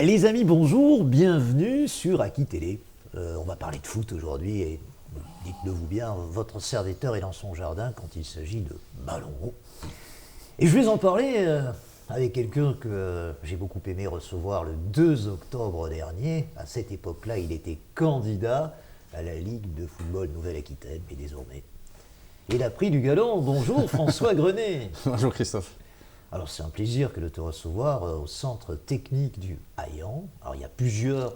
Les amis, bonjour, bienvenue sur Aki Télé. On va parler de foot aujourd'hui et dites-le vous bien, votre serviteur est dans son jardin quand il s'agit de ballon rond. Et je vais en parler avec quelqu'un que j'ai beaucoup aimé recevoir le 2 octobre dernier. À cette époque-là, il était candidat à la Ligue de football Nouvelle-Aquitaine, mais désormais, il a pris du galon. Bonjour François Grenet. Bonjour Christophe. Alors c'est un plaisir que de te recevoir au centre technique du Haillan. Alors il y a plusieurs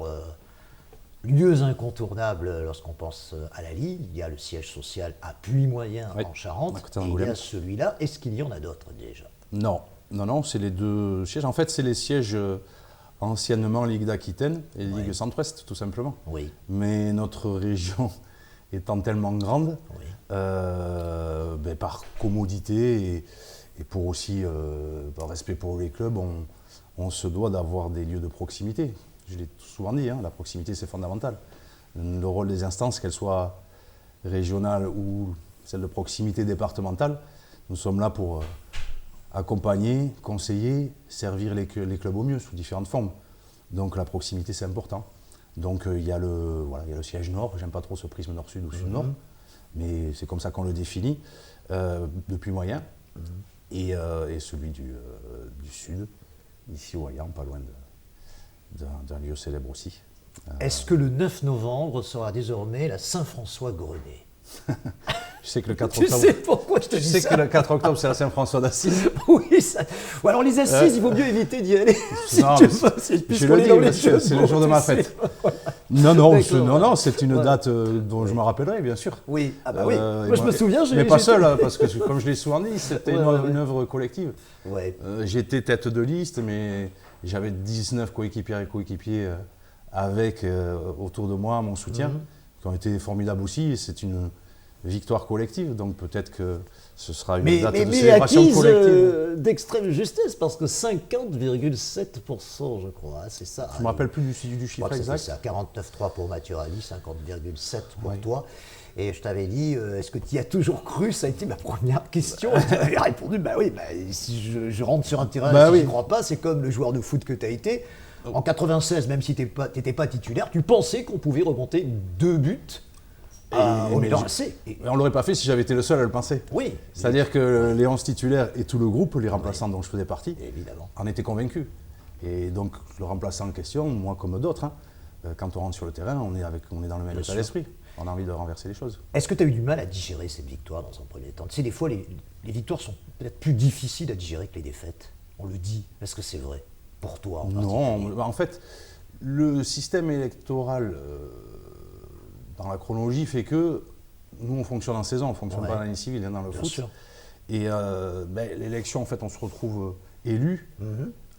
lieux incontournables lorsqu'on pense à la Ligue. Il y a le siège social à Puy-Moyen en Charente, et il y a celui-là. Est-ce qu'il y en a d'autres déjà? Non, c'est les deux sièges. En fait, c'est les sièges anciennement Ligue d'Aquitaine et Ligue Centre-Ouest, tout simplement. Oui. Mais notre région étant tellement grande, Oui. Par commodité et pour aussi, par respect pour les clubs, on se doit d'avoir des lieux de proximité. Je l'ai souvent dit, la proximité c'est fondamental. Le rôle des instances, qu'elles soient régionales ou celles de proximité départementale, nous sommes là pour accompagner, conseiller, servir les clubs au mieux sous différentes formes. Donc la proximité c'est important. Donc il y a le siège nord, j'aime pas trop ce prisme nord-sud ou sud-nord, mais c'est comme ça qu'on le définit, depuis Moyen. Et celui du sud, ici au Haillan, pas loin d'un lieu célèbre aussi. Est-ce que le 9 novembre sera désormais la Saint-François Grenet? Je sais que le 4 octobre. Tu sais pourquoi je te dis ça? Je sais que le 4 octobre, c'est la Saint-François d'Assise. Oui, ça... Ou alors les Assises, il vaut mieux éviter d'y aller. Non, je le dis, c'est le jour de ma fête. Non, c'est une date dont je me rappellerai, bien sûr. Oui, oui. Moi, je me souviens. Mais pas seul, parce que comme je l'ai souvent dit, c'était une œuvre collective. Ouais. J'étais tête de liste, mais j'avais 19 coéquipières et coéquipiers avec autour de moi, mon soutien, qui ont été formidables aussi. Et c'est une victoire collective, donc peut-être que ce sera une date de célébration collective. D'extrême justesse, parce que 50,7%, je crois, c'est ça. Je ne me rappelle plus du chiffre exact. C'est ça, 49,3 pour Mathieu Rally, 50,7 pour toi. Et je t'avais dit, est-ce que tu y as toujours cru? Ça a été ma première question. Tu avais répondu, si je rentre sur un terrain, si je ne crois pas, c'est comme le joueur de foot que tu as été. En 96, même si tu n'étais pas titulaire, tu pensais qu'on pouvait remonter 2 buts. On ne l'aurait pas fait si j'avais été le seul à le penser. Oui. C'est-à-dire que les 11 titulaires et tout le groupe, les remplaçants dont je faisais partie, évidemment, en étaient convaincus. Et donc le remplaçant en question, moi comme d'autres, quand on rentre sur le terrain, on est dans le même état d'esprit. On a envie de renverser les choses. Est-ce que tu as eu du mal à digérer cette victoire dans un premier temps? Tu sais, des fois, les victoires sont peut-être plus difficiles à digérer que les défaites. On le dit. Est-ce que c'est vrai pour toi en Non, en fait, le système électoral dans la chronologie fait que nous, on fonctionne en saison, on ne fonctionne pas dans l'année civile, dans le foot. Sûr. Et l'élection, en fait, on se retrouve élu,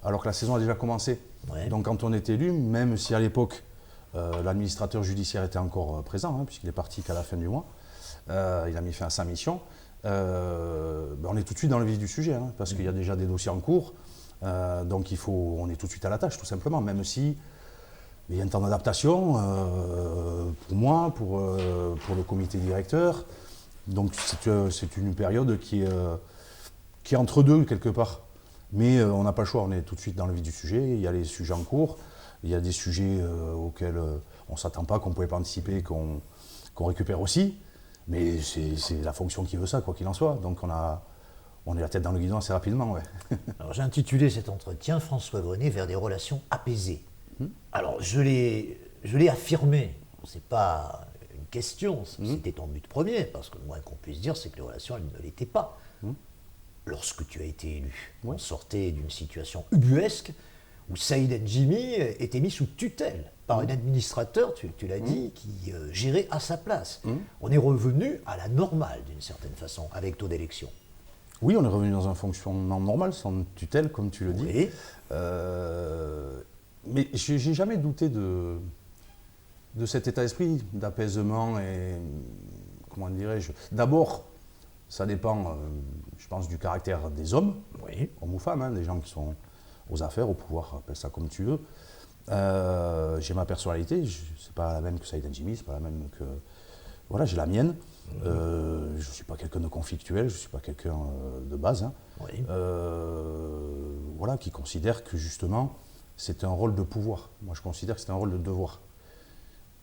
alors que la saison a déjà commencé. Ouais. Donc quand on est élu, même si à l'époque, l'administrateur judiciaire était encore présent, puisqu'il est parti qu'à la fin du mois, il a mis fin à sa mission, on est tout de suite dans le vif du sujet, parce qu'il y a déjà des dossiers en cours, donc on est tout de suite à la tâche, tout simplement, même si il y a un temps d'adaptation pour moi, pour le comité directeur. Donc c'est une période qui est entre deux quelque part. Mais on n'a pas le choix, on est tout de suite dans le vif du sujet. Il y a les sujets en cours, il y a des sujets auxquels on ne s'attend pas, qu'on ne pouvait pas anticiper, qu'on récupère aussi. Mais c'est la fonction qui veut ça, quoi qu'il en soit. Donc on est la tête dans le guidon assez rapidement. Ouais. Alors j'ai intitulé cet entretien « François Grenet vers des relations apaisées ». Alors, je l'ai affirmé, ce n'est pas une question, c'était ton but premier, parce que le moins qu'on puisse dire, c'est que les relations, elles ne l'étaient pas. Lorsque tu as été élu, on sortait d'une situation ubuesque où Saïd Ndjimi était mis sous tutelle par un administrateur, tu l'as dit, qui gérait à sa place. On est revenu à la normale, d'une certaine façon, avec taux d'élection. Oui, on est revenu dans un fonctionnement normal, sans tutelle, comme tu le dis. Mais je n'ai jamais douté de cet état d'esprit, d'apaisement et, comment dirais-je, d'abord, ça dépend, je pense, du caractère des hommes, hommes ou femmes, des gens qui sont aux affaires, au pouvoir, appelle ça comme tu veux. J'ai ma personnalité, c'est pas la même que Saïd Ndjimi, c'est pas la même que... Voilà, j'ai la mienne. Je ne suis pas quelqu'un de conflictuel, je ne suis pas quelqu'un de base. Voilà, qui considère que justement, c'est un rôle de pouvoir. Moi, je considère que c'est un rôle de devoir.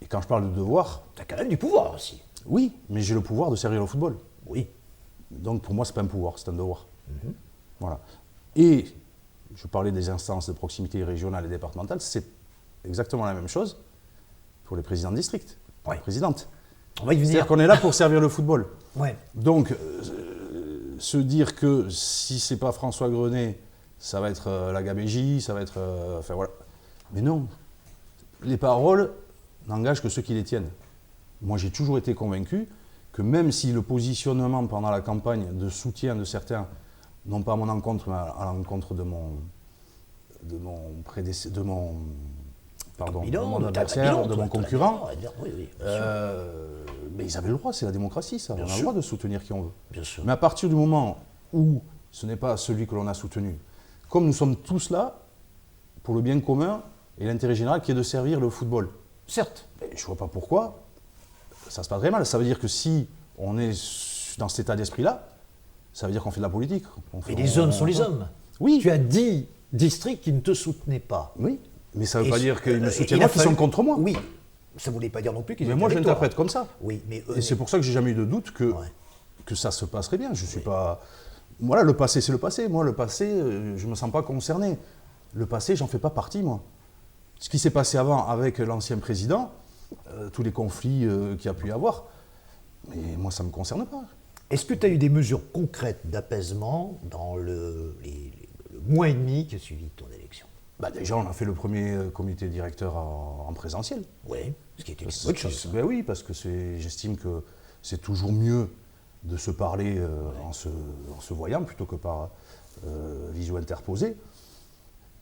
Et quand je parle de devoir, Tu as quand même du pouvoir aussi. oui, mais j'ai le pouvoir de servir le football. Oui. Donc pour moi, ce n'est pas un pouvoir, c'est un devoir. Voilà. Et je parlais des instances de proximité régionales et départementales, c'est exactement la même chose pour les présidents de district, Ouais. les présidentes. On va y venir. C'est-à-dire qu'on est là pour servir le football. Ouais. Donc, se dire que si c'est pas François Grenet, ça va être la Gabégie, ça va être... enfin voilà. Mais non. Les paroles n'engagent que ceux qui les tiennent. Moi, j'ai toujours été convaincu que même si le positionnement pendant la campagne de soutien de certains, non pas à mon encontre, mais à l'encontre de mon adversaire, de mon concurrent, Oui, oui. mais ils avaient le droit, c'est la démocratie, ça. Bien On a sûr. le droit de soutenir qui on veut. Bien sûr. Mais à partir du moment où ce n'est pas celui que l'on a soutenu, comme nous sommes tous là pour le bien commun et l'intérêt général qui est de servir le football, Certes. je ne vois pas pourquoi ça se passe très mal. Ça veut dire que si on est dans cet état d'esprit-là, ça veut dire qu'on fait de la politique. Et les hommes sont les hommes. Oui. Tu as 10 districts qui ne te soutenaient pas. Oui, mais ça ne veut Et pas dire qu'ils me il soutiennent a moi, qu'ils fallu- sont contre moi. Oui. Ça ne voulait pas dire non plus qu'ils Mais étaient moi, avec j'interprète toi. comme ça. Oui, mais eux, Et c'est pour ça que j'ai jamais eu de doute Ouais. que ça se passerait bien. Je suis pas. Voilà, le passé, c'est le passé. Moi, le passé, je ne me sens pas concerné. Le passé, j'en fais pas partie, moi. Ce qui s'est passé avant avec l'ancien président, tous les conflits qu'il y a pu y avoir, mais moi, ça ne me concerne pas. Est-ce que tu as eu des mesures concrètes d'apaisement dans le mois et demi qui a suivi ton élection? Bah, déjà, on a fait le premier comité directeur en présentiel. Oui, ce qui était une bonne chose. Ben oui, parce que j'estime que c'est toujours mieux de se parler en se voyant plutôt que par visio interposée.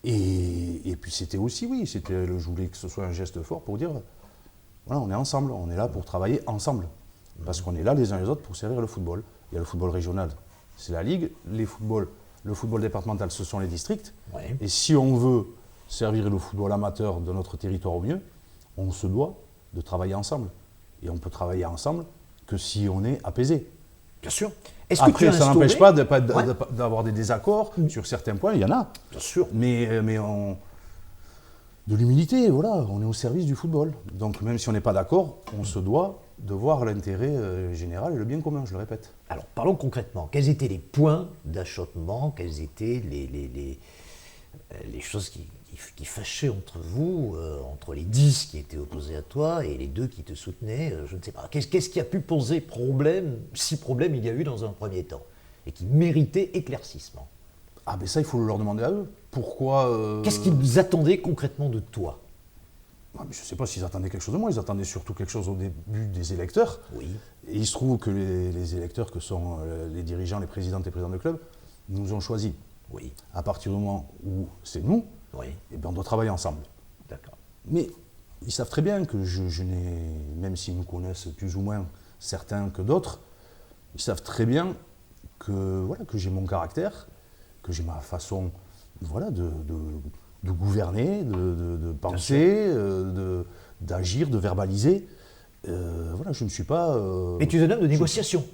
Et puis c'était aussi, oui, je voulais que ce soit un geste fort pour dire, voilà, on est ensemble, on est là pour travailler ensemble. Parce qu'on est là les uns les autres pour servir le football. Il y a le football régional, c'est la Ligue, le football départemental, ce sont les districts. Ouais. Et si on veut servir le football amateur de notre territoire au mieux, on se doit de travailler ensemble. Et on peut travailler ensemble que si on est apaisé. Bien sûr. Est-ce que tu Après, as ça instauré- n'empêche pas Ouais. d'avoir des désaccords sur certains points, il y en a. Bien sûr. Mais de l'humilité, voilà, on est au service du football. Donc même si on n'est pas d'accord, on se doit de voir l'intérêt général et le bien commun, je le répète. Alors, parlons concrètement. Quels étaient les points d'achoppement? Quelles étaient les choses qui fâchaient entre vous, entre les 10 qui étaient opposés à toi et les 2 qui te soutenaient? Je ne sais pas. Qu'est-ce qui a pu poser problème, si problème il y a eu dans un premier temps, et qui méritait éclaircissement? Ah ben ça, il faut leur demander à eux. Pourquoi Qu'est-ce qu'ils attendaient concrètement de toi? Je ne sais pas s'ils attendaient quelque chose de moi, ils attendaient surtout quelque chose au début des électeurs. Oui. Et il se trouve que les électeurs, que sont les dirigeants, les présidentes et présidents de club, nous ont choisis. Oui. À partir du moment où c'est nous, Oui. eh ben on doit travailler ensemble. D'accord. Mais ils savent très bien que je n'ai, même s'ils nous connaissent plus ou moins certains que d'autres, ils savent très bien que, voilà, que j'ai mon caractère, que j'ai ma façon voilà, de gouverner, de penser, d'agir, de verbaliser. Voilà, je ne suis pas... Mais tu es un homme de négociation.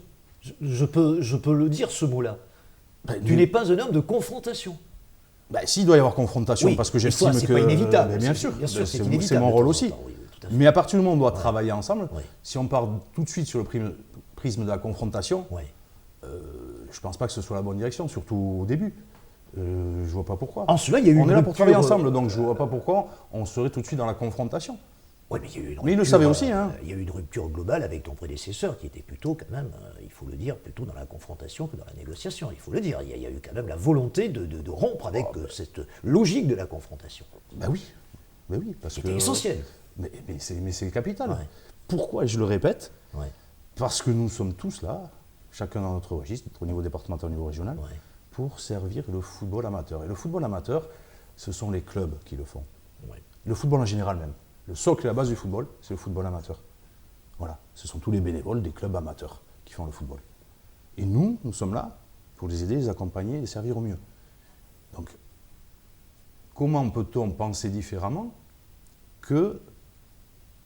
Je peux le dire, ce mot-là. Ben, Tu n'es pas un homme de confrontation. Ben, s'il doit y avoir confrontation, Oui, parce que mais j'estime ça, que... c'est pas inévitable. Ben, bien C'est- sûr, bien sûr, ben, c'est c'est inévitable mon de rôle temps en aussi. temps, oui, oui, tout à fait. Mais à partir du moment où on doit travailler ensemble, Oui. si on part tout de suite sur le prisme de la confrontation, Oui. je ne pense pas que ce soit la bonne direction, surtout au début. Je ne vois pas pourquoi. En cela, il y a eu on une est là pour rupture, travailler ensemble, donc je ne vois pas pourquoi on serait tout de suite dans la confrontation. Ouais, mais il y a eu une Mais il le rupture, savait aussi, hein. Il y a eu une rupture globale avec ton prédécesseur qui était plutôt, quand même, il faut le dire, plutôt dans la confrontation que dans la négociation. Il faut le dire. Il y a eu quand même la volonté de rompre avec cette logique de la confrontation. Ben oui, parce que... C'était essentiel. Mais c'est capital. Ouais. Pourquoi je le répète? Ouais. Parce que nous sommes tous là, chacun dans notre registre, au niveau départemental, au niveau régional, Ouais. pour servir le football amateur. Et le football amateur, ce sont les clubs qui le font. Ouais. Le football en général même. Le socle et la base du football, c'est le football amateur. Voilà, ce sont tous les bénévoles des clubs amateurs qui font le football. Et nous sommes là pour les aider, les accompagner, les servir au mieux. Donc, comment peut-on penser différemment que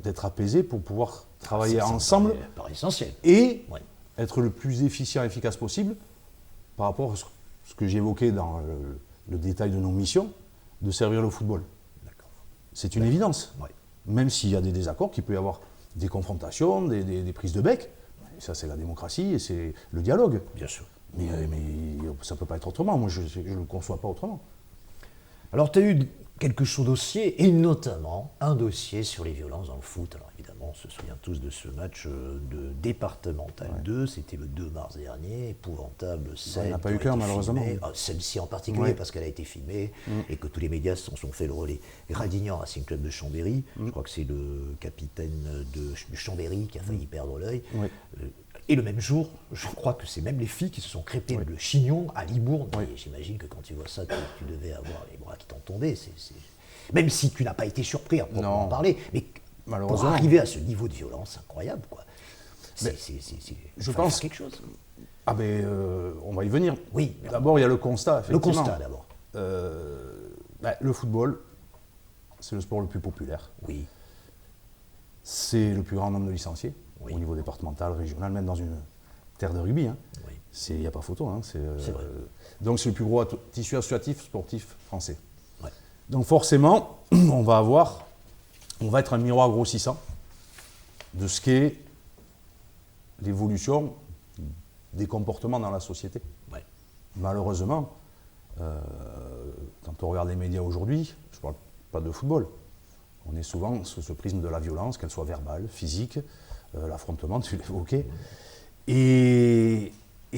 d'être apaisé pour pouvoir travailler Ça me ensemble paraît essentiel. et Ouais. être le plus efficient et efficace possible par rapport à ce que j'évoquais dans le détail de nos missions, de servir le football. C'est une évidence. Ouais. Même s'il y a des désaccords, qu'il peut y avoir des confrontations, des prises de bec. Ça, c'est la démocratie et c'est le dialogue. Bien sûr. Mais ça ne peut pas être autrement. Moi, je ne le conçois pas autrement. Alors, tu as eu quelques chauds dossiers, et notamment un dossier sur les violences dans le foot. Alors, évidemment, on se souvient tous de ce match de départemental 2, c'était le 2 mars dernier, épouvantable scène. Il n'y en a pas eu qu'un, malheureusement. Celle-ci en particulier, Ouais. parce qu'elle a été filmée, et que tous les médias s'en sont fait le relais. Gradignan, Racing Club de Chambéry, je crois que c'est le capitaine de Chambéry qui a failli perdre l'œil. Oui. Et le même jour, je crois que c'est même les filles qui se sont crêpées le chignon à Libourne. Oui. Et j'imagine que quand tu vois ça, tu devais avoir les bras qui t'ont tombé. Même si tu n'as pas été surpris à proprement parler, mais pour Malheureusement. arriver à ce niveau de violence incroyable, quoi. Je pense quelque chose. Ah ben, on va y venir. Oui. D'abord, il y a le constat, Le effectivement. constat d'abord. Le football, c'est le sport le plus populaire. Oui. C'est le plus grand nombre de licenciés, Oui. au niveau départemental, régional, même dans une terre de rugby. Hein. Oui. Il n'y a pas photo. Hein. C'est vrai. Donc c'est le plus gros tissu associatif sportif français. Ouais. Donc forcément, on va être un miroir grossissant de ce qu'est l'évolution des comportements dans la société. Ouais. Malheureusement, quand on regarde les médias aujourd'hui, je ne parle pas de football, on est souvent sous ce prisme de la violence, qu'elle soit verbale, physique, l'affrontement, tu l'évoquais, et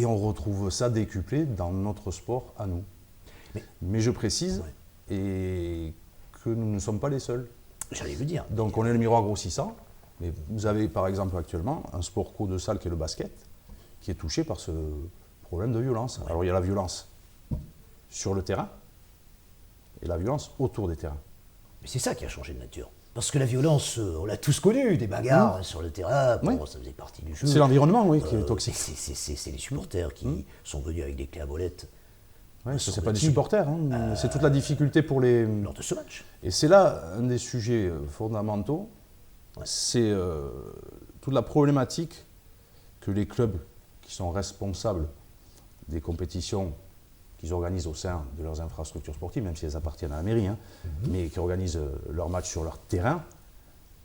on retrouve ça décuplé dans notre sport à nous. Mais je précise, et que nous ne sommes pas les seuls. J'allais le dire. Donc on est le miroir grossissant, mais vous avez par exemple actuellement un sport co de salle qui est le basket, qui est touché par ce problème de violence. Ouais. Alors il y a la violence sur le terrain et la violence autour des terrains. Mais c'est ça qui a changé de nature. Parce que la violence, on l'a tous connu, des bagarres sur le terrain, bon, ça faisait partie du jeu. C'est l'environnement, oui, qui est toxique. C'est les supporters qui sont venus avec des clés à molette Ouais, ce n'est pas des supporters, hein, c'est toute la difficulté pour les... lors de ce match. Et c'est là un des sujets fondamentaux, c'est toute la problématique que les clubs qui sont responsables des compétitions qu'ils organisent au sein de leurs infrastructures sportives, même si elles appartiennent à la mairie, mais qui organisent leurs matchs sur leur terrain,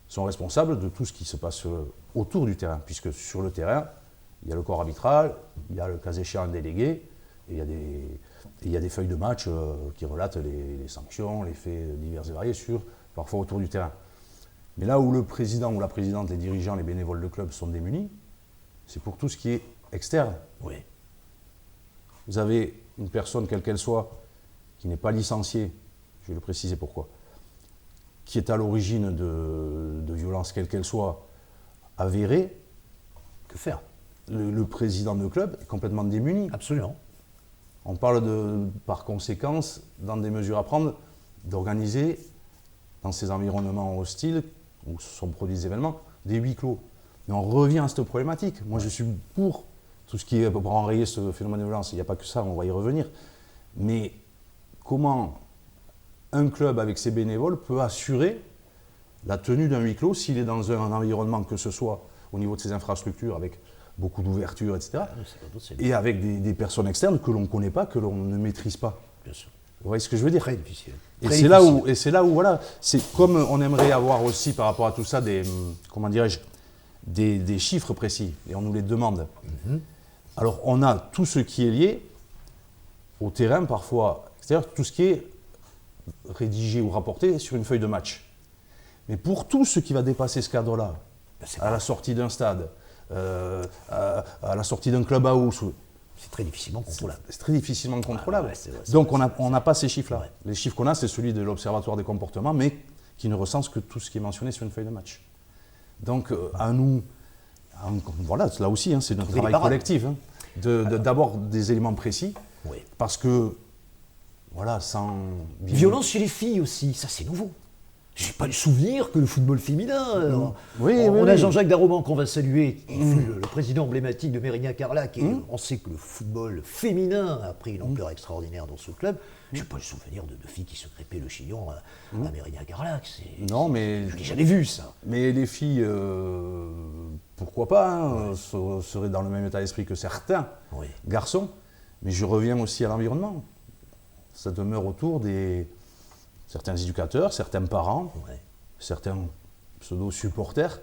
sont responsables de tout ce qui se passe autour du terrain, puisque sur le terrain, il y a le corps arbitral, il y a le cas échéant un délégué, et il y a des feuilles de match qui relatent les sanctions, les faits divers et variés parfois autour du terrain. Mais là où le président ou la présidente, les dirigeants, les bénévoles de club sont démunis, c'est pour tout ce qui est externe. Oui. Vous avez une personne, quelle qu'elle soit, qui n'est pas licenciée, je vais le préciser pourquoi, qui est à l'origine de violences, quelle qu'elle soit, avérée. Que faire? Le président de club est complètement démuni. Absolument. On parle par conséquence, dans des mesures à prendre, d'organiser dans ces environnements hostiles où se sont produits des événements, des huis clos. Mais on revient à cette problématique. Moi, je suis pour tout ce qui est pour enrayer ce phénomène de violence. Il n'y a pas que ça, on va y revenir. Mais comment un club avec ses bénévoles peut assurer la tenue d'un huis clos s'il est dans un environnement, que ce soit au niveau de ses infrastructures, avec beaucoup d'ouverture, etc., et avec des personnes externes que l'on ne connaît pas, que l'on ne maîtrise pas. Bien sûr. Vous voyez ce que je veux dire? Très difficile. Et c'est là où, voilà, c'est comme on aimerait avoir aussi par rapport à tout ça comment dirais-je, des chiffres précis, et on nous les demande. Alors on a tout ce qui est lié au terrain parfois, c'est-à-dire tout ce qui est rédigé ou rapporté sur une feuille de match. Mais pour tout ce qui va dépasser ce cadre-là, à la sortie d'un stade, à la sortie d'un clubhouse, c'est très difficilement contrôlable. C'est très difficilement contrôlable. Vrai, donc on n'a pas ces chiffres-là. Ouais. Les chiffres qu'on a, c'est celui de l'Observatoire des comportements, mais qui ne recense que tout ce qui est mentionné sur une feuille de match. Donc à nous, voilà, là aussi, c'est notre travail collectif, d'avoir des éléments précis, parce que, voilà, sans... Violence chez les filles aussi, ça c'est nouveau. J'ai pas le souvenir que le football féminin. On a Jean-Jacques Darroban qu'on va saluer, qui fut le président emblématique de Mérignac-Carlac, et on sait que le football féminin a pris une ampleur extraordinaire dans ce club. J'ai pas le souvenir de filles qui se crêpaient le chignon à Mérignac-Carlac. Non, mais je n'ai jamais vu ça. Mais les filles, pourquoi pas, seraient dans le même état d'esprit que certains garçons. Mais je reviens aussi à l'environnement. Ça demeure autour des certains éducateurs, certains parents, Ouais. certains pseudo-supporters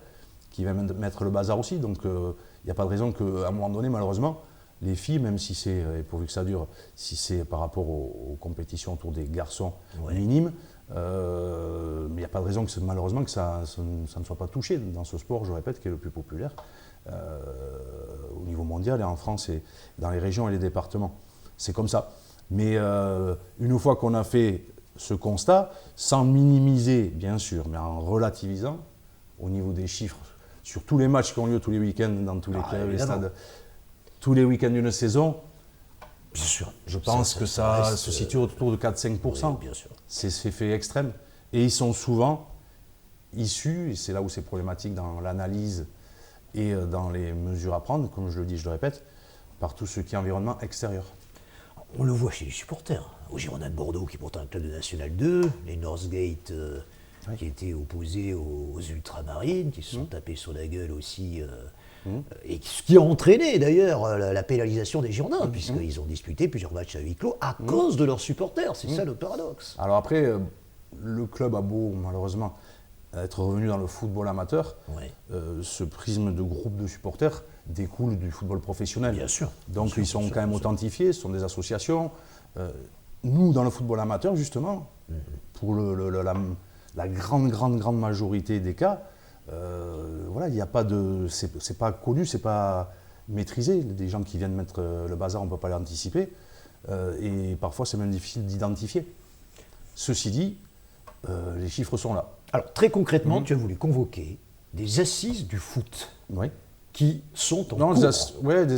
qui viennent mettre le bazar aussi. Donc il n'y a pas de raison qu'à un moment donné, malheureusement, les filles, même si c'est, et pourvu que ça dure, si c'est par rapport aux compétitions autour des garçons Ouais. minimes, mais il n'y a pas de raison que malheureusement que ça ne soit pas touché dans ce sport, je répète, qui est le plus populaire au niveau mondial et en France et dans les régions et les départements. C'est comme ça. Mais une fois qu'on a fait ce constat, sans minimiser bien sûr, mais en relativisant au niveau des chiffres, sur tous les matchs qui ont lieu tous les week-ends dans tous les clubs, les évidemment. stades, tous les week-ends d'une saison, Bien sûr. je pense que ça reste, se situe autour de 4-5%. oui, bien sûr. C'est ces faits extrêmes. Et ils sont souvent issus, et c'est là où c'est problématique dans l'analyse et dans les mesures à prendre, comme je le dis, je le répète, par tout ce qui est environnement extérieur. On le voit chez les supporters. Au Girondins de Bordeaux, qui est pourtant un club de National 2, les Northgate, qui étaient opposés aux Ultramarines, qui se sont tapés sur la gueule aussi, et ce qui a entraîné d'ailleurs la pénalisation des Girondins, puisqu'ils ont disputé plusieurs matchs à huis clos à cause de leurs supporters. C'est ça le paradoxe. Alors après, le club a beau, malheureusement, être revenu dans le football amateur, Ouais. ce prisme de groupe de supporters découle du football professionnel. Bien sûr. Donc Bien sûr, ils sont bien sûr, quand même bien sûr. authentifiés, ce sont des associations. Nous, dans le football amateur, justement, pour la grande majorité des cas, voilà, il n'y a pas de, c'est pas connu, c'est pas maîtrisé. Des gens qui viennent mettre le bazar, on ne peut pas l'anticiper. Et parfois, c'est même difficile d'identifier. Ceci dit, les chiffres sont là. Alors, très concrètement, tu as voulu convoquer des assises du foot Oui. qui sont en Non, cours. des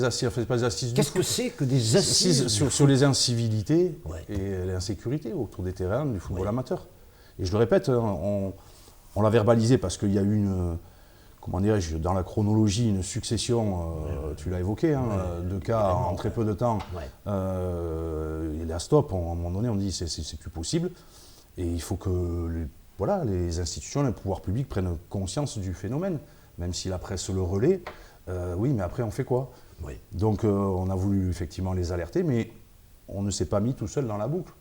assises, enfin, pas des assises du Qu'est-ce que foot. c'est que des assises Sur les incivilités Ouais. et l'insécurité autour des terrains du football Ouais. amateur. Et je le répète, on l'a verbalisé parce qu'il y a eu une, comment dirais-je, dans la chronologie, une succession, tu l'as évoqué, hein, de cas en très peu de temps. Ouais. Et là, stop, à un moment donné, on dit c'est plus possible. Et il faut que les institutions, les pouvoirs publics prennent conscience du phénomène, même si la presse le relaie. Oui, mais après, on fait quoi? Oui. Donc, on a voulu effectivement les alerter, mais on ne s'est pas mis tout seul dans la boucle.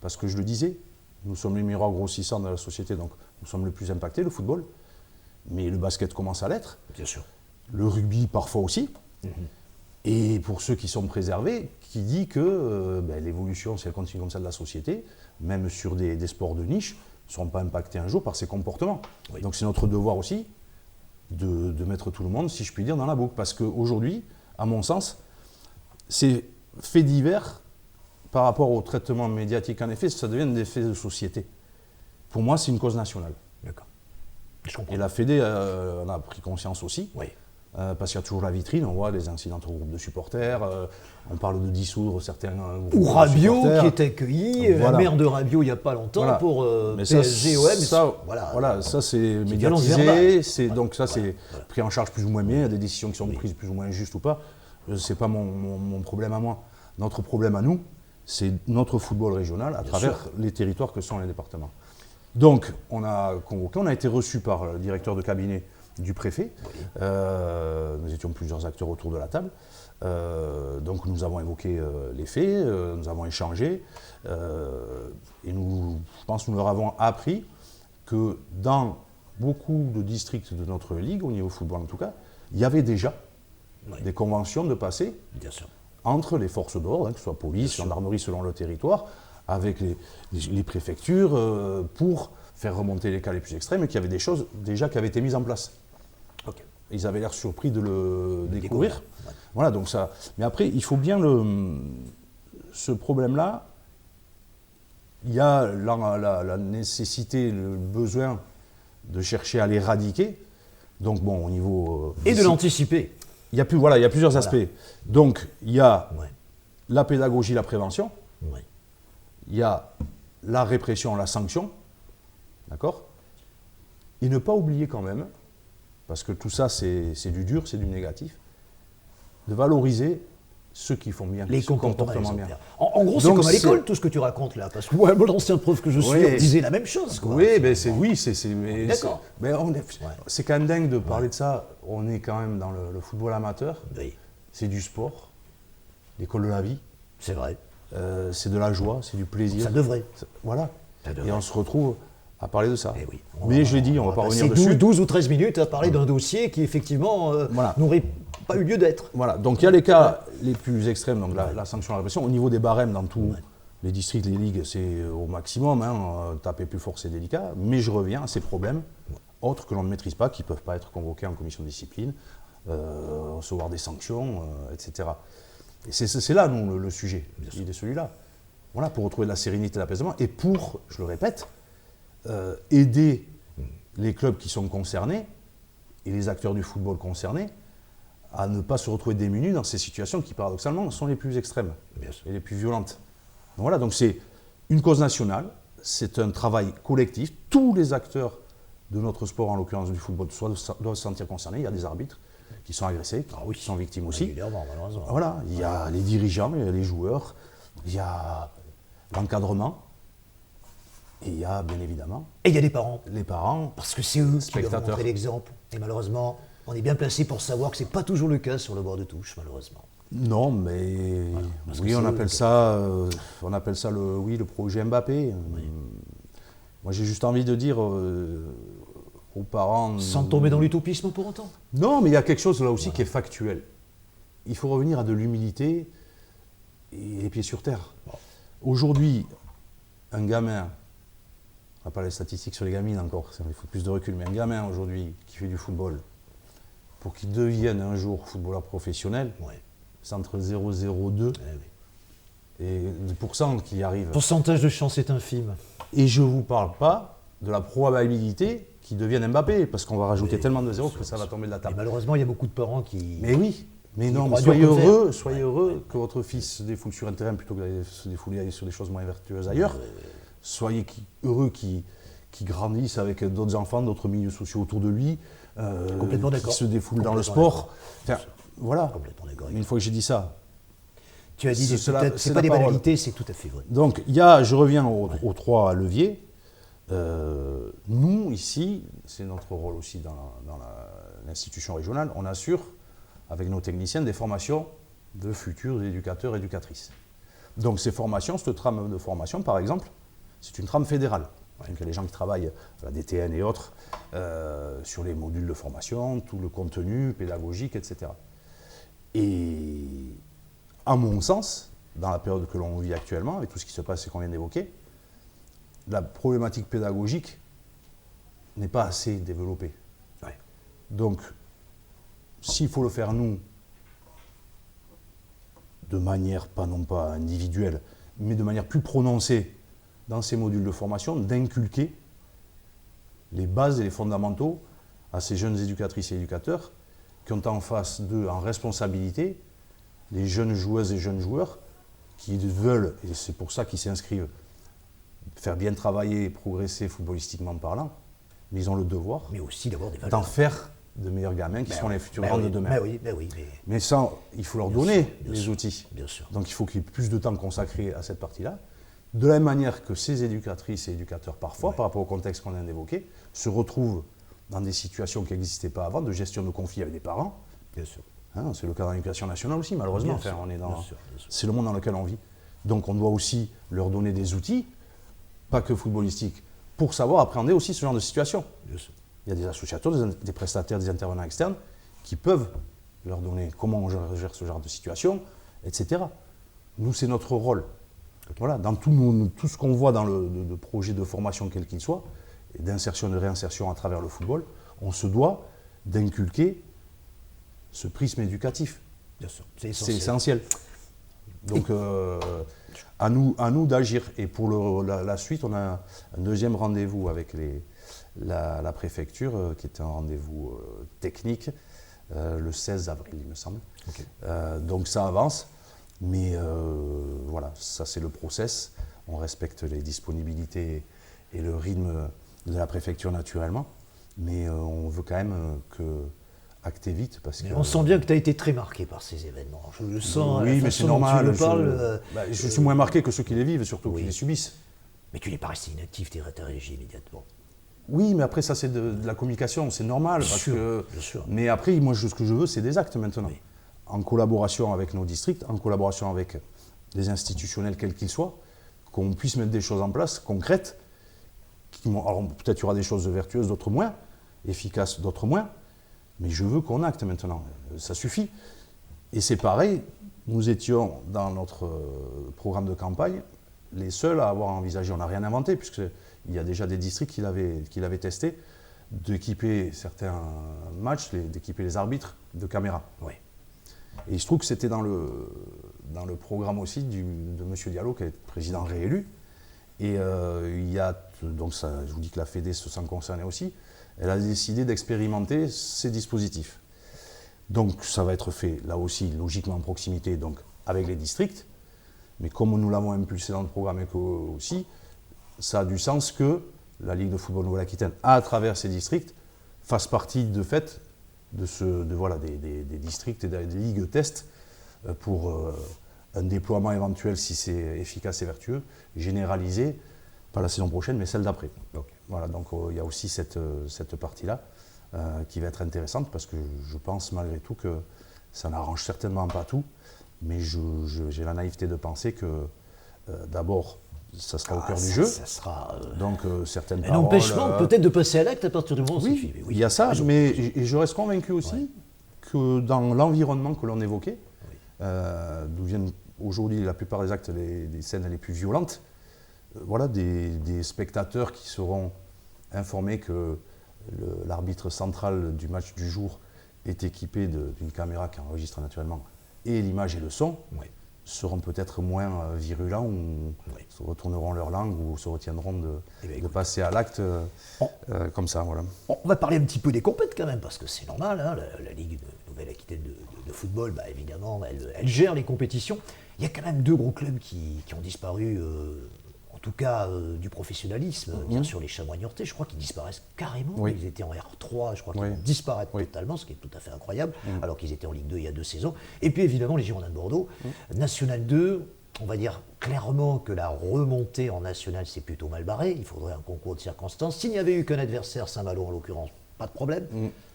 Parce que je le disais, nous sommes les miroirs grossissants de la société, donc nous sommes le plus impactés, le football. Mais le basket commence à l'être, Bien sûr. le rugby parfois aussi. Et pour ceux qui sont préservés, qui dit que l'évolution, si elle continue comme ça de la société, même sur des sports de niche, ne seront pas impactés un jour par ces comportements. Oui. Donc c'est notre devoir aussi de mettre tout le monde, si je puis dire, dans la boucle. Parce qu'aujourd'hui, à mon sens, ces faits divers, par rapport au traitement médiatique, en effet, ça devient des faits de société. Pour moi, c'est une cause nationale. D'accord. Je comprends. Et la Fédé en a pris conscience aussi. Oui. Parce qu'il y a toujours la vitrine, on voit les incidents entre groupes de supporters, on parle de dissoudre certains groupes Ou de Rabiot supporters. qui est accueilli, Voilà. la mère de Rabiot il n'y a pas longtemps Voilà. pour Mais PSG, OM. voilà, ça c'est violence médiatisé, verbale. donc ça c'est pris en charge plus ou moins bien, il y a des décisions qui sont prises plus ou moins justes ou pas. C'est pas mon problème à moi. Notre problème à nous, c'est notre football régional à travers les territoires que sont les départements. Donc on a convoqué, on a été reçu par le directeur de cabinet du préfet. Nous étions plusieurs acteurs autour de la table. Donc nous avons évoqué les faits, nous avons échangé. Et je pense que nous leur avons appris que dans beaucoup de districts de notre ligue, au niveau football en tout cas, il y avait déjà des conventions de passé Bien sûr. entre les forces d'ordre, que ce soit police, gendarmerie selon le territoire, avec les préfectures, pour faire remonter les cas les plus extrêmes, et qu'il y avait des choses déjà qui avaient été mises en place. Ok. Ils avaient l'air surpris de le découvrir. Ouais. Voilà, donc ça. Mais après, il faut bien ce problème-là. Il y a la nécessité, le besoin de chercher à l'éradiquer. Donc bon, au niveau Et de l'anticiper. il y a plusieurs aspects. Donc il y a Ouais. la pédagogie, la prévention. Ouais. Il y a la répression, la sanction. D'accord? Et ne pas oublier quand même, parce que tout ça c'est du dur, c'est du négatif, de valoriser ceux qui font bien, Les ceux qui comportements bien. exemplaires. En gros, c'est Donc, comme à l'école c'est- tout ce que tu racontes là, parce que moi, l'ancien prof que je suis, Oui. on disait la même chose. Quoi. Oui, mais mais D'accord. c'est quand même dingue de parler de ça. On est quand même dans le football amateur, Oui, c'est du sport, l'école de la vie, c'est vrai. c'est de la joie, c'est du plaisir. Ça devrait. Voilà. et on se retrouve à parler de ça. Eh oui. Mais je l'ai dit, on ne va pas revenir passer dessus. 12 ou 13 minutes à parler d'un dossier qui, effectivement, Voilà. n'aurait pas eu lieu d'être. Voilà, donc il y a les cas les plus extrêmes, donc la sanction à la répression. Au niveau des barèmes dans tous les districts, les ligues, c'est au maximum. Taper plus fort, c'est délicat. Mais je reviens à ces problèmes autres que l'on ne maîtrise pas, qui ne peuvent pas être convoqués en commission de discipline, recevoir des sanctions, etc. Et c'est là, nous, le sujet. Il est celui-là. Voilà, pour retrouver de la sérénité et de l'apaisement. Et pour, je le répète, aider les clubs qui sont concernés et les acteurs du football concernés à ne pas se retrouver démunis dans ces situations qui, paradoxalement, sont les plus extrêmes et les plus violentes. Donc voilà, donc c'est une cause nationale, c'est un travail collectif. Tous les acteurs de notre sport, en l'occurrence du football, doivent se sentir concernés. Il y a des arbitres qui sont agressés, qui sont victimes aussi. Régulièrement, malheureusement. Voilà, il y a les dirigeants, il y a les joueurs, il y a l'encadrement, et il y a bien évidemment Et il y a des parents. les parents. Parce que c'est eux qui doivent Spectateurs. montrer l'exemple. Et malheureusement, on est bien placé pour savoir que ce n'est pas toujours le cas sur le bord de touche, malheureusement. Non, mais parce oui, que on c'est appelle ça le projet Mbappé. Moi, j'ai juste envie de dire aux parents. Sans tomber dans l'utopisme pour autant. Non, mais il y a quelque chose là aussi qui est factuel. Il faut revenir à de l'humilité et les pieds sur terre. Aujourd'hui, un gamin, on n'a pas les statistiques sur les gamines encore, il faut plus de recul, mais un gamin aujourd'hui qui fait du football, pour qu'il devienne un jour footballeur professionnel, c'est entre 0,02 et 10% qui y arrive. Le pourcentage de chance est infime. Et je ne vous parle pas de la probabilité qu'il devienne Mbappé, parce qu'on va rajouter tellement de zéros que ça va tomber de la Et table. malheureusement, il y a beaucoup de parents qui... Mais oui, mais non, croient soyez dur comme fer. heureux, que votre fils se défoule sur un terrain plutôt que d'aller se défouler sur des choses moins vertueuses ailleurs. Soyez heureux qu'il grandisse avec d'autres enfants, d'autres milieux sociaux autour de lui, Complètement qui d'accord. se défoule dans le Complètement sport. Enfin, voilà. Complètement d'accord. Mais une fois que j'ai dit ça, Tu as dit, c'est la- c'est c'est pas la des parole. banalités, c'est tout à fait vrai. donc je reviens aux trois leviers. Nous, ici, c'est notre rôle aussi dans l'institution régionale, on assure, avec nos techniciens, des formations de futurs éducateurs et éducatrices. Donc ces formations, cette trame de formation, par exemple, c'est une trame fédérale. Donc il y a les gens qui travaillent à la DTN et autres sur les modules de formation, tout le contenu pédagogique, etc. Et à mon sens, dans la période que l'on vit actuellement, avec tout ce qui se passe et qu'on vient d'évoquer, la problématique pédagogique n'est pas assez développée. Donc, s'il faut le faire nous, de manière non pas individuelle, mais de manière plus prononcée dans ces modules de formation, d'inculquer les bases et les fondamentaux à ces jeunes éducatrices et éducateurs qui ont en face d'eux, en responsabilité, les jeunes joueuses et jeunes joueurs qui veulent, et c'est pour ça qu'ils s'inscrivent, faire bien travailler et progresser footballistiquement parlant, mais ils ont le devoir Mais aussi d'avoir des valeurs. d'en faire de meilleurs gamins qui seront les futurs grands de demain. Ben oui. Mais ça, il faut leur donner bien les sûr, outils. bien sûr. Donc il faut qu'il y ait plus de temps consacré à cette partie-là. De la même manière que ces éducatrices et éducateurs, parfois, par rapport au contexte qu'on vient d'évoquer, se retrouvent dans des situations qui n'existaient pas avant, de gestion de conflits avec des parents. Bien sûr. Hein, c'est le cas dans l'éducation nationale aussi, malheureusement. Bien sûr, On est bien sûr. c'est le monde dans lequel on vit. Donc on doit aussi leur donner des outils, pas que footballistiques, pour savoir appréhender aussi ce genre de situation. Bien sûr. Il y a des associateurs, des prestataires, des intervenants externes qui peuvent leur donner comment on gère ce genre de situation, etc. Nous, c'est notre rôle. Voilà, dans tout ce qu'on voit dans le projet de formation quel qu'il soit, et d'insertion et de réinsertion à travers le football, on se doit d'inculquer ce prisme éducatif. Bien sûr. C'est essentiel. Donc, à nous d'agir. Et pour la suite, on a un deuxième rendez-vous avec la préfecture, qui est un rendez-vous technique, le 16 avril, il me semble. Ok. Donc ça avance, mais voilà, ça c'est le process. On respecte les disponibilités et le rythme de la préfecture naturellement, mais on veut quand même acter vite parce que... On sent bien que tu as été très marqué par ces événements. Je le sens. Oui, mais c'est normal. Tu me parles, je suis moins marqué que ceux qui les vivent, surtout qui les subissent. Mais tu n'es pas resté inactif, tu es réagi immédiatement. Oui, mais après, ça, c'est de la communication, c'est normal. Bien sûr. Mais après, moi, ce que je veux, c'est des actes maintenant. Oui. En collaboration avec nos districts, en collaboration avec des institutionnels, quels qu'ils soient, qu'on puisse mettre des choses en place concrètes Alors peut-être il y aura des choses vertueuses, d'autres moins, efficaces, d'autres moins, mais je veux qu'on acte maintenant, ça suffit. Et c'est pareil, nous étions dans notre programme de campagne les seuls à avoir envisagé, on n'a rien inventé, puisqu'il y a déjà des districts qui l'avaient testé, d'équiper certains matchs, d'équiper les arbitres de caméras. Oui. Et il se trouve que c'était dans le programme aussi de M. Diallo, qui est président réélu. Et il y a, donc ça, je vous dis que la Fédé se sent concernée aussi, elle a décidé d'expérimenter ces dispositifs. Donc ça va être fait là aussi, logiquement en proximité, donc avec les districts. Mais comme nous l'avons impulsé dans le programme ECO aussi, ça a du sens que la Ligue de football Nouvelle-Aquitaine, à travers ces districts, fasse partie de fait des districts et des ligues test pour un déploiement éventuel, si c'est efficace et vertueux, généralisé, pas la saison prochaine, mais celle d'après. Okay. Voilà, donc il y a aussi cette partie-là qui va être intéressante, parce que je pense malgré tout que ça n'arrange certainement pas tout, mais j'ai la naïveté de penser que d'abord, ça sera au cœur du jeu. Ça sera. Donc certaines paroles. L'empêchement peut-être de passer à l'acte à partir du moment où c'est fait. Oui, il y a ça, mais je reste convaincu aussi que dans l'environnement que l'on évoquait, d'où viennent aujourd'hui la plupart des actes, des scènes les plus violentes, voilà, des spectateurs qui seront informés que l'arbitre central du match du jour est équipé d'une caméra qui enregistre naturellement et l'image et le son. Oui. Seront peut-être moins virulents ou se retourneront leur langue ou se retiendront de passer à l'acte comme ça. Voilà. On va parler un petit peu des compètes quand même, parce que c'est normal, hein, la Ligue de Nouvelle-Aquitaine de football, évidemment, elle gère les compétitions. Il y a quand même 2 gros clubs qui ont disparu, en tout cas du professionnalisme. Bien sûr, les Chamois niortais, je crois qu'ils disparaissent carrément. Oui. Ils étaient en R3, je crois qu'ils vont disparaître totalement, ce qui est tout à fait incroyable, alors qu'ils étaient en Ligue 2 il y a 2 saisons. Et puis évidemment, les Girondins de Bordeaux. National 2, on va dire clairement que la remontée en National, c'est plutôt mal barré. Il faudrait un concours de circonstances. S'il n'y avait eu qu'un adversaire, Saint-Malo en l'occurrence, pas de problème.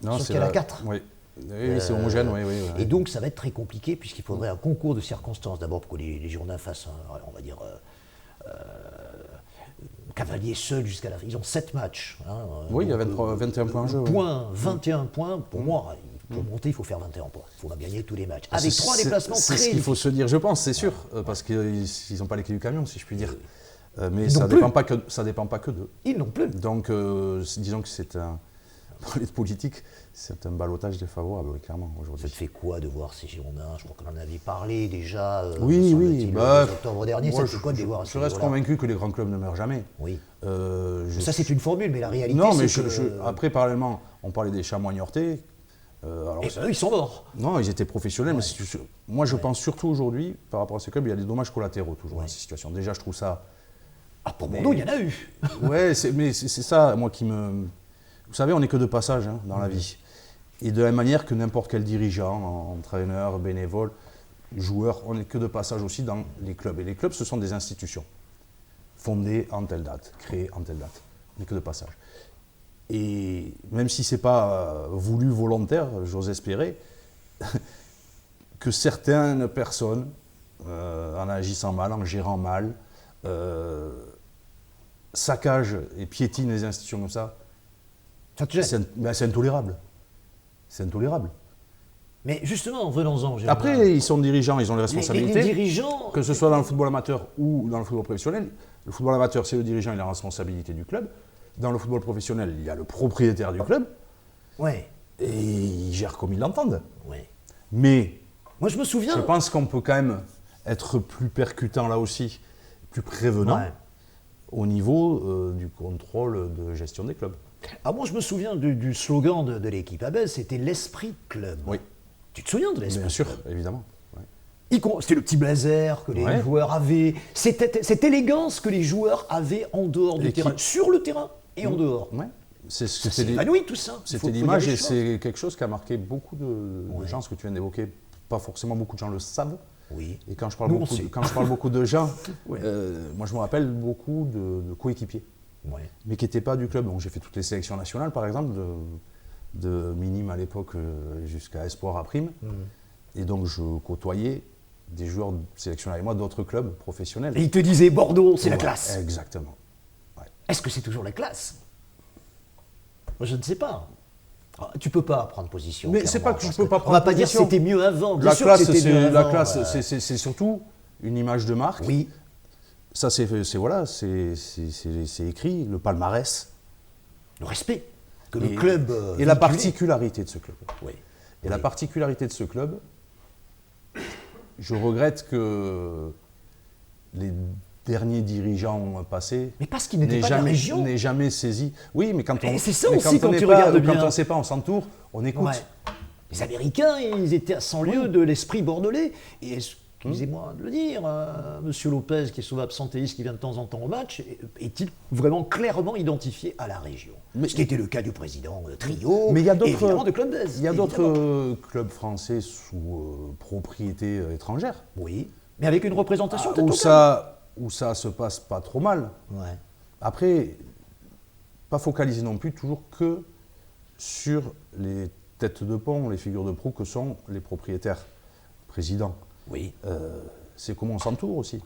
Non, sauf qu'il y en a 4. Oui, c'est homogène. Oui. Et donc, ça va être très compliqué, puisqu'il faudrait un concours de circonstances. D'abord, pour que les Girondins fassent, on va dire... cavalier seul jusqu'à la fin. Ils ont 7 matchs. Hein, oui, il y a 21 points en jeu. 21 points, pour moi, pour monter, il faut faire 21 points. Il faut gagner tous les matchs. Avec 3 déplacements très difficiles. C'est ce qu'il faut se dire, je pense, c'est sûr, parce qu'ils n'ont pas les clés du camion, si je puis dire. Mais ça ne dépend pas que d'eux. Ils n'ont plus. Donc, disons que c'est un... Parler de politique, c'est un ballottage défavorable, clairement, aujourd'hui. Ça te fait quoi de voir ces Girondins? Je crois qu'on en avait parlé déjà. Oui. En octobre dernier, ça te fait quoi de les voir? Je reste convaincu que les grands clubs ne meurent jamais. Oui. Ça, c'est une formule, mais la réalité, non, mais après, parallèlement, on parlait des Chamois niortais. Eux, ils sont morts. Non, ils étaient professionnels, mais moi, je pense surtout aujourd'hui, par rapport à ces clubs, il y a des dommages collatéraux toujours dans ces situations. Déjà, je trouve ça... pour Bordeaux, il y en a eu. Ouais, mais c'est ça, moi, qui me... Vous savez, on n'est que de passage dans la vie. Et de la même manière que n'importe quel dirigeant, entraîneur, bénévole, joueur, on n'est que de passage aussi dans les clubs. Et les clubs, ce sont des institutions fondées en telle date, créées en telle date. On n'est que de passage. Et même si ce n'est pas voulu, volontaire, j'ose espérer, que certaines personnes, en agissant mal, en gérant mal, saccagent et piétinent les institutions comme ça, c'est intolérable. C'est intolérable. Mais justement, venons-en. Après, ils sont dirigeants, ils ont les responsabilités. Les dirigeants... Que ce soit dans le football amateur ou dans le football professionnel. Le football amateur, c'est le dirigeant, il a la responsabilité du club. Dans le football professionnel, il y a le propriétaire du club. Ouais. Et il gère comme il l'entende. Ouais. Mais... Moi, je me souviens... Je pense qu'on peut quand même être plus percutant là aussi, plus prévenant au niveau du contrôle de gestion des clubs. Ah, moi, je me souviens du slogan de l'équipe Abel, c'était l'esprit club. Oui. Tu te souviens de l'esprit Bien sûr, club? évidemment. C'était le petit blazer que les joueurs avaient. C'était cette élégance que les joueurs avaient en dehors du terrain, sur le terrain et en dehors. Ouais. C'est évanoui tout ça. C'était l'image et c'est quelque chose qui a marqué beaucoup de gens, ce que tu viens d'évoquer. Pas forcément beaucoup de gens le savent. Oui. Et quand je parle beaucoup de gens, moi je me rappelle beaucoup de coéquipiers. Ouais. Mais qui n'étaient pas du club. Donc j'ai fait toutes les sélections nationales, par exemple, de minime à l'époque jusqu'à espoir à prime. Et donc je côtoyais des joueurs sélectionnés avec moi d'autres clubs professionnels. Et ils te disaient Bordeaux, c'est la classe. Exactement. Est-ce que c'est toujours la classe? Moi, je ne sais pas. Ah, tu peux pas prendre position. Mais c'est pas que je peux pas prendre position. On va pas dire que c'était mieux avant. Bien La sûr que classe, c'était mieux la avant, classe, c'est surtout une image de marque. Oui. Ça, c'est voilà, c'est écrit, le palmarès. Le respect que le club. Et la particularité de ce club. Oui. Et la particularité de ce club, je regrette que les derniers dirigeants passés mais parce qu'ils n'étaient pas de la région. n'aient jamais saisi. Oui, mais quand on c'est ça aussi quand tu regardes bien. Quand on ne sait pas, on s'entoure, on écoute. Ouais. Les Américains, ils étaient à 100 lieues de l'esprit bordelais. Et excusez-moi de le dire, Monsieur Lopez, qui est souvent absentéiste, qui vient de temps en temps au match, est-il vraiment clairement identifié à la région? Ce qui était le cas du président Trio, mais il y a d'autres, évidemment de Club d'Aise. Il y a d'autres clubs français sous propriété étrangère. Oui, mais avec une représentation où ça se passe pas trop mal. Ouais. Après, pas focaliser non plus toujours que sur les têtes de pont, les figures de proue que sont les propriétaires, présidents. Oui. C'est comment on s'entoure aussi.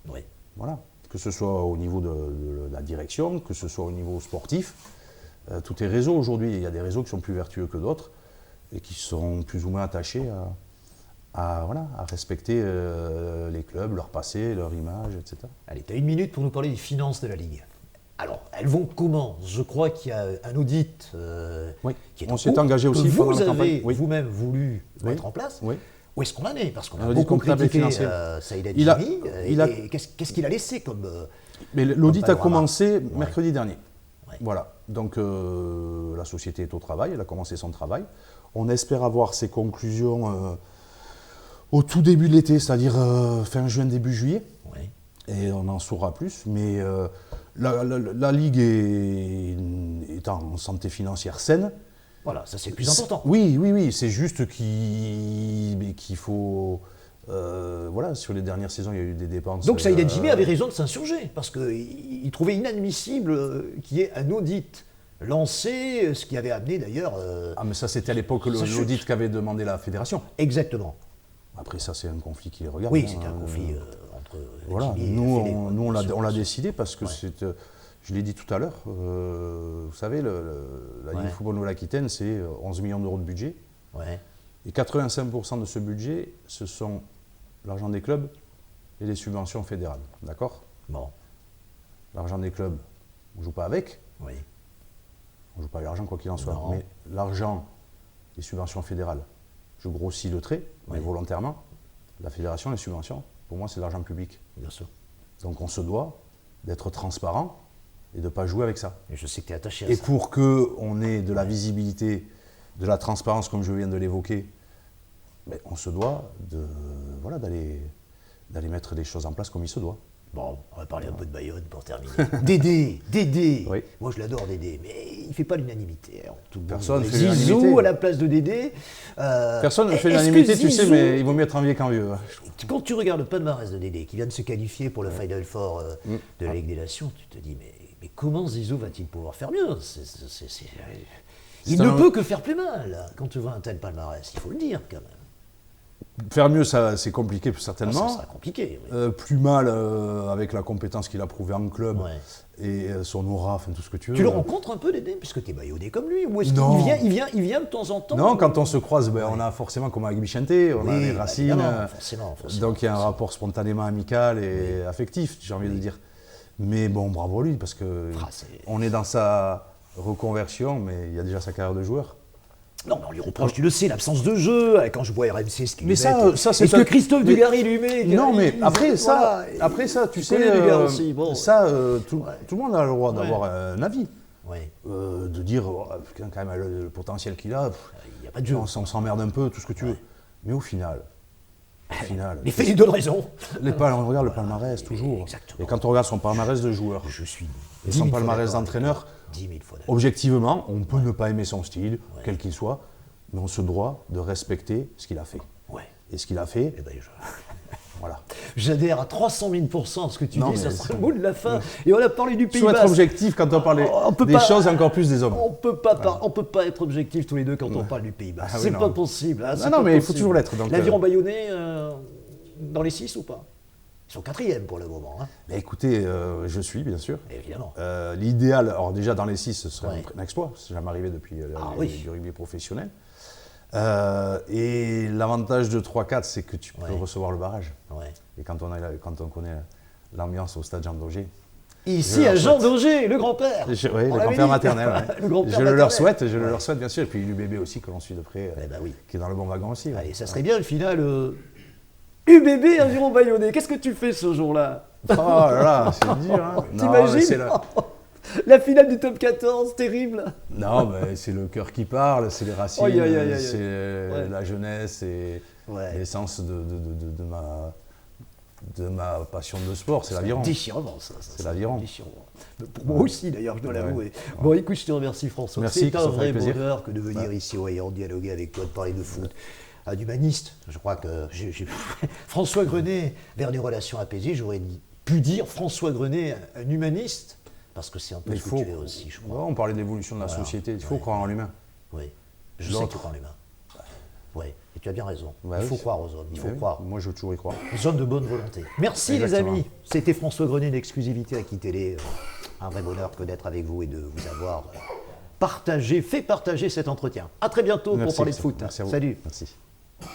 Oui. Voilà. Que ce soit au niveau de la direction, que ce soit au niveau sportif. Tout est réseau aujourd'hui. Il y a des réseaux qui sont plus vertueux que d'autres et qui seront plus ou moins attachés à respecter les clubs, leur passé, leur image, etc. Allez, tu as 1 minute pour nous parler des finances de la Ligue. Alors, elles vont comment? Je crois qu'il y a un audit qui est on s'est engagé aussi que pendant vous la campagne. avez Oui. vous-même voulu mettre en place. Oui. Où est-ce qu'on en est? Parce qu'on a Un audit beaucoup comptable et critiqué financier. Saïd Il a- Adjimi. il a- Qu'est-ce qu'il a laissé comme... Mais l'audit a panorama. commencé mercredi dernier. Ouais. Voilà. Donc la société est au travail, elle a commencé son travail. On espère avoir ses conclusions au tout début de l'été, c'est-à-dire fin juin, début juillet. Ouais. Et on en saura plus. Mais la Ligue est en santé financière saine. Voilà, ça c'est le plus important. Oui. C'est juste qu'il faut... voilà, sur les dernières saisons, il y a eu des dépenses. Donc Saïd Adjimi avait raison de s'insurger, parce qu'il trouvait inadmissible qu'il y ait un audit lancé, ce qui avait amené d'ailleurs... Ah, mais ça, c'était à l'époque l'audit qu'avait demandé la fédération. Exactement. Après, ça, c'est un conflit qui les regarde. Oui, c'était un conflit entre Voilà, Adjimi et nous, la Fédé, on l'a décidé parce que Ouais. c'est... je l'ai dit tout à l'heure, vous savez, la Ligue de football Nouvelle-Aquitaine, c'est 11 millions d'euros de budget. Ouais. Et 85% de ce budget, ce sont l'argent des clubs et les subventions fédérales. D'accord? Bon, L'argent des clubs, on ne joue pas avec. oui. On ne joue pas avec l'argent quoi qu'il en soit. Non. Mais l'argent, les subventions fédérales, je grossis le trait, mais Oui. volontairement. La fédération, les subventions, pour moi, c'est de l'argent public. Bien sûr. Donc on se doit d'être transparent et de ne pas jouer avec ça. Et je sais que tu es attaché à Et ça. pour qu'on ait de la visibilité, de la transparence, comme je viens de l'évoquer, ben, on se doit d'aller mettre des choses en place comme il se doit. Bon, on va parler un peu de Bayonne pour terminer. Dédé. Oui. Moi, je l'adore, Dédé, mais il ne fait pas l'unanimité. Alors, tout le monde Personne voudrait fait Zizou l'unanimité. à la place de Dédé. Personne ne fait est-ce que l'unanimité, tu sais, Zizou- mais il vaut mieux être en vieux qu'en vieux. Quand tu regardes le palmarès de Dédé, qui vient de se qualifier pour le Final Four de la Ligue des Nations, tu te dis, mais comment Zizou va-t-il pouvoir faire mieux? Il ne peut que faire plus mal quand tu vois un tel palmarès, il faut le dire quand même. Faire mieux, ça, c'est compliqué Ça certainement. sera compliqué. Oui. Plus mal avec la compétence qu'il a prouvée en club Ouais. et son aura, enfin tout ce que tu veux. Tu le rencontres un peu, Dédé, puisque tu es baïonné comme lui, ou est-ce Non. qu'il vient de temps en temps? Non, quand on se croise, ben, on a forcément, comme avec Vicente, on a les bah, racines. évidemment, forcément. Donc il y a un rapport spontanément amical et affectif, j'ai envie de dire. Mais bon, bravo à lui, parce que on est dans sa reconversion, mais il y a déjà sa carrière de joueur. Non, mais on lui reproche, tu le sais, l'absence de jeu. Quand je vois RMC, ce qu'il Mais lui ça, met, ça, c'est est-ce un- que Christophe mais- Dugarry lui met Non, mais après voilà, ça, tu tu sais, connais Dugarry aussi, bon. ça, tout le monde a le droit Ouais. d'avoir un avis. Ouais, De dire, oh, putain, quand même, le potentiel qu'il a, il n'y a pas de jeu. on s'emmerde un peu, tout ce que tu veux. Mais au final, Les faits lui donnent raison. on regarde le palmarès toujours. Exactement. Et quand on regarde son palmarès de joueur Je suis et 10 son 000 fois palmarès d'accord d'entraîneur, avec toi. 10 000 fois d'accord. objectivement, on peut ne pas aimer son style, quel qu'il soit, mais on se doit de respecter ce qu'il a fait. Ouais. Et ce qu'il a fait, Eh ben, voilà. j'adhère à 300 000 % à ce que tu Non, dis, ça mais sera c'est- le mot de la fin. Et on a parlé du Il Pays faut être Basque. objectif quand on parle On peut des pas- choses et encore plus des hommes. On peut pas être objectif tous les deux quand on parle du Pays Basque. Ah oui, C'est non. pas possible. Hein, c'est non, pas mais il faut possible. toujours l'être, donc, L'aviron bayonnais dans les 6 ou pas? Ils sont 4e pour le moment, hein. Mais écoutez, je suis, bien sûr. Évidemment. L'idéal, alors déjà dans les 6, ce serait Ouais. un exploit, c'est jamais arrivé depuis Oui. du rugby professionnel. Et l'avantage de 3-4, c'est que tu peux Ouais. recevoir le barrage. Ouais. Et quand on connaît l'ambiance au stade Jean Daugé, Ici, leur à Jean souhaite. Daugé, le grand-père. oui, On le l'avait grand-père dit. maternel, ouais. Le grand-père je le leur maternel. souhaite, je le Ouais. leur souhaite bien sûr. Et puis l'UBB aussi, que l'on suit de près, Eh ben oui. qui est dans le bon wagon aussi. ouais. Allez, ça serait bien le final. UBB Aviron Bayonnais, qu'est-ce que tu fais ce jour-là? Oh là là, c'est dur. Hein. Non, mais T'imagines? c'est La finale du top 14, terrible. Non, mais c'est le cœur qui parle, c'est les racines, Aïe, aïe, aïe, aïe. c'est Ouais. la jeunesse et Ouais. l'essence de ma passion de sport, c'est l'aviron. Déchirement, ça. C'est l'aviron. Déchirement. Pour moi aussi, d'ailleurs, je dois l'avouer. Bon, écoute, je te remercie, François. Merci, C'est un Christophe, vrai avec plaisir. bonheur que de venir ici au Hayan dialoguer avec toi, de parler de foot. Un humaniste, je crois que François Grenet, vers des relations apaisées, j'aurais pu dire François Grenet, un humaniste, parce que c'est un peu Mais ce que tu es aussi, je crois. Ouais, on parlait de l'évolution de la Voilà. société, il faut Ouais. croire en l'humain. Oui, je sais que tu L'autre. crois en l'humain. Oui, et tu as bien raison. Ouais, Il faut oui. croire aux hommes, il faut Oui, croire. Moi, je veux toujours y croire. Aux hommes de bonne volonté. Merci Exactement. les amis. C'était François Grenet d'Exclusivité à Télé. Un vrai bonheur que d'être avec vous et de vous avoir fait partager cet entretien. À très bientôt pour Merci, parler de Christophe. foot. Merci à vous. Salut. Merci.